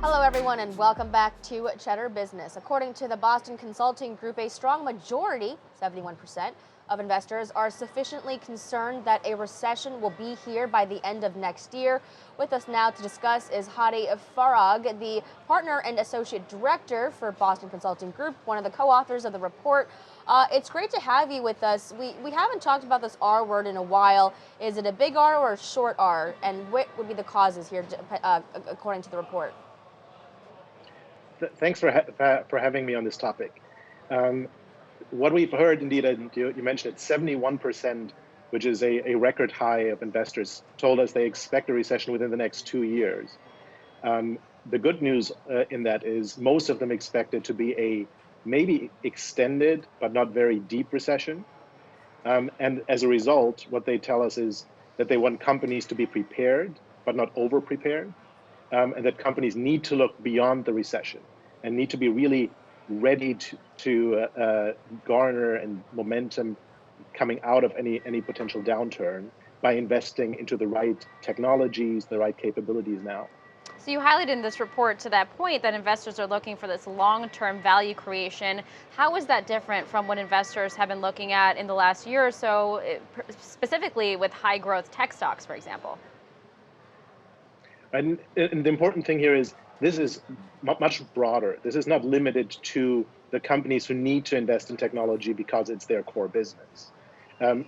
Hello, everyone, and welcome back to Cheddar Business. According to the Boston Consulting Group, a strong majority, 71%, of investors are sufficiently concerned that a recession will be here by the end of next year. With us now to discuss is Hady Farag, the partner and associate director for Boston Consulting Group, one of the co-authors of the report. It's great to have you with us. We haven't talked about this R word in a while. Is it a big R or a short R? And what would be the causes here, according to the report? Thanks for having me on this topic. Um, what we've heard, indeed, and you mentioned it, 71%, which is a record high of investors, told us they expect a recession within the next 2 years. Um, the good news in that is most of them expect it to be a maybe extended but not very deep recession. And as a result, what they tell us is that they want companies to be prepared but not over prepared, and that companies need to look beyond the recession and need to be really ready to garner and momentum coming out of any potential downturn by investing into the right technologies, the right capabilities now. So you highlighted in this report to that point that investors are looking for this long-term value creation. How is that different from what investors have been looking at in the last year or so, specifically with high growth tech stocks, for example? And the important thing here is this is much broader. This is not limited to the companies who need to invest in technology because it's their core business.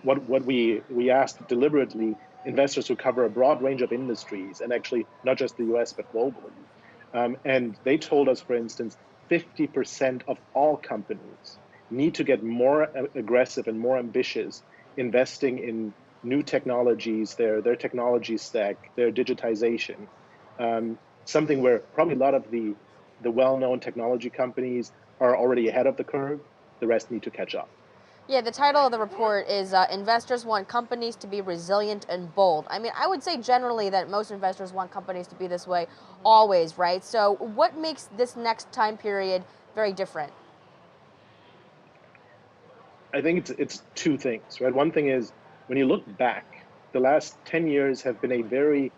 What we asked deliberately investors who cover a broad range of industries, and actually not just the US, but globally. And they told us, for instance, 50% of all companies need to get more aggressive and more ambitious investing in new technologies, their technology stack, their digitization, something where probably a lot of the well-known technology companies are already ahead of the curve. The rest need to catch up. Yeah, the title of the report is Investors Want Companies to Be Resilient and Bold. I mean, I would say generally that most investors want companies to be this way always, right? So what makes this next time period very different? I think it's two things, right? One thing is when you look back, the last 10 years have been a very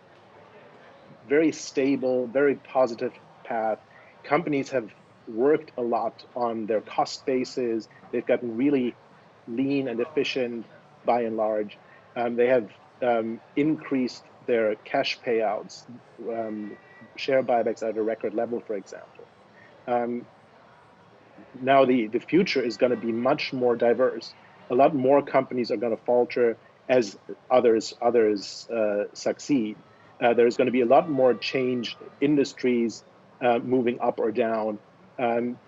stable, very positive path. Companies have worked a lot on their cost bases. They've gotten really lean and efficient by and large. They have increased their cash payouts, um, share buybacks at a record level, for example. Um, Now the future is going to be much more diverse. A lot more companies are going to falter as others succeed. There's going to be a lot more change industries moving up or down. Um,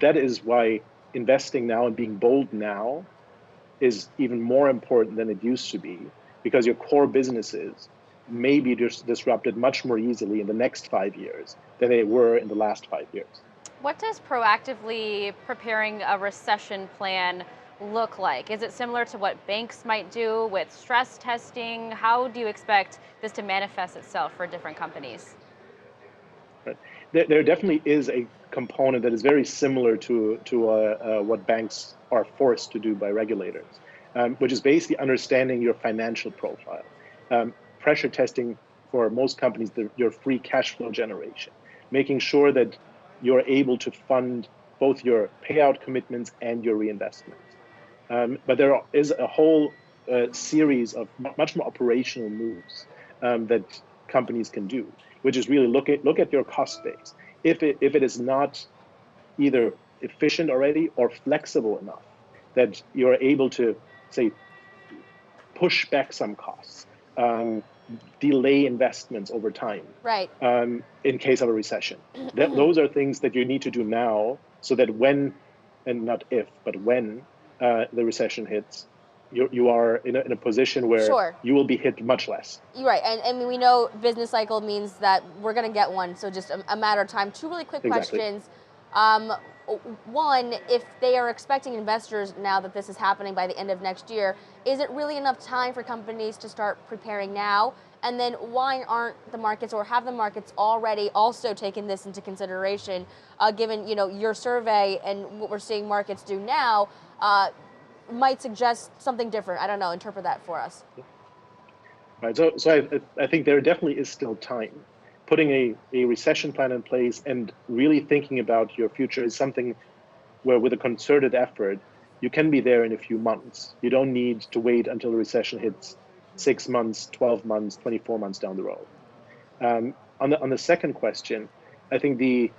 that is why investing now and being bold now is even more important than it used to be, because your core businesses may be disrupted much more easily in the next 5 years than they were in the last 5 years. What does proactively preparing a recession plan look like? Is it similar to what banks might do with stress testing? How do you expect this to manifest itself for different companies? Right. There definitely is a component that is very similar to what banks are forced to do by regulators, which is basically understanding your financial profile, pressure testing for most companies, your free cash flow generation, making sure that you're able to fund both your payout commitments and your reinvestments. But there is a whole series of much more operational moves that companies can do, which is really look at your cost base. If it is not either efficient already or flexible enough that you're able to say push back some costs, delay investments over time, Right. in case of a recession. Those are things that you need to do now so that when, and not if, but when the recession hits, you are in a position where Sure. you will be hit much less. You're right. And we know business cycle means that we're going to get one. So just a matter of time. Two really quick Exactly. questions. Um, One, if they are expecting investors now that this is happening by the end of next year, is it really enough time for companies to start preparing now? And then why aren't the markets, or have the markets already also taken this into consideration, given your survey and what we're seeing markets do now, might suggest something different. I don't know. Interpret that for us. Right. So I think there definitely is still time. putting a recession plan in place and really thinking about your future is something where, with a concerted effort, you can be there in a few months. You don't need to wait until the recession hits 6 months, 12 months, 24 months down the road. On the second question, I think the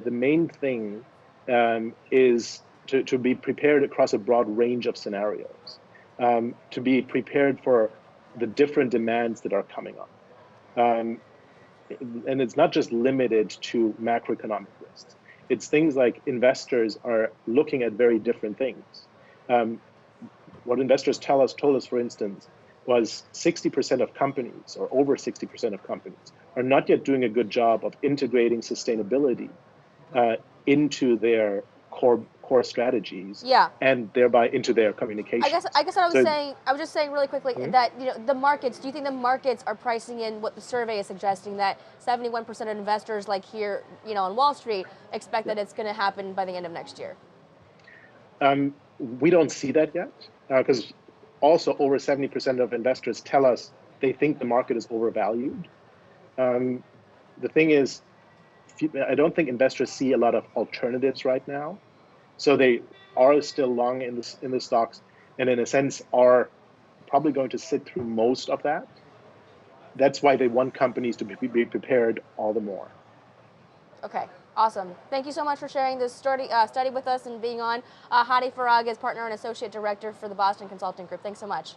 main thing is to be prepared across a broad range of scenarios, to be prepared for the different demands that are coming up. And it's not just limited to macroeconomic risks. It's things like investors are looking at very different things. What investors told us, for instance, was 60% of companies, or over 60% of companies, are not yet doing a good job of integrating sustainability into their core strategies, Yeah. and thereby into their communications. I guess what I was just saying really quickly that the markets. Do you think the markets are pricing in what the survey is suggesting, that 71% of investors, like here, on Wall Street, expect that it's going to happen by the end of next year? We don't see that yet, because also over 70% of investors tell us they think the market is overvalued. The thing is, I don't think investors see a lot of alternatives right now. So they are still long in the stocks, and in a sense are probably going to sit through most of that. That's why they want companies to be prepared all the more. Okay, awesome. Thank you so much for sharing this study with us and being on. Hady Farag is partner and associate director for the Boston Consulting Group. Thanks so much.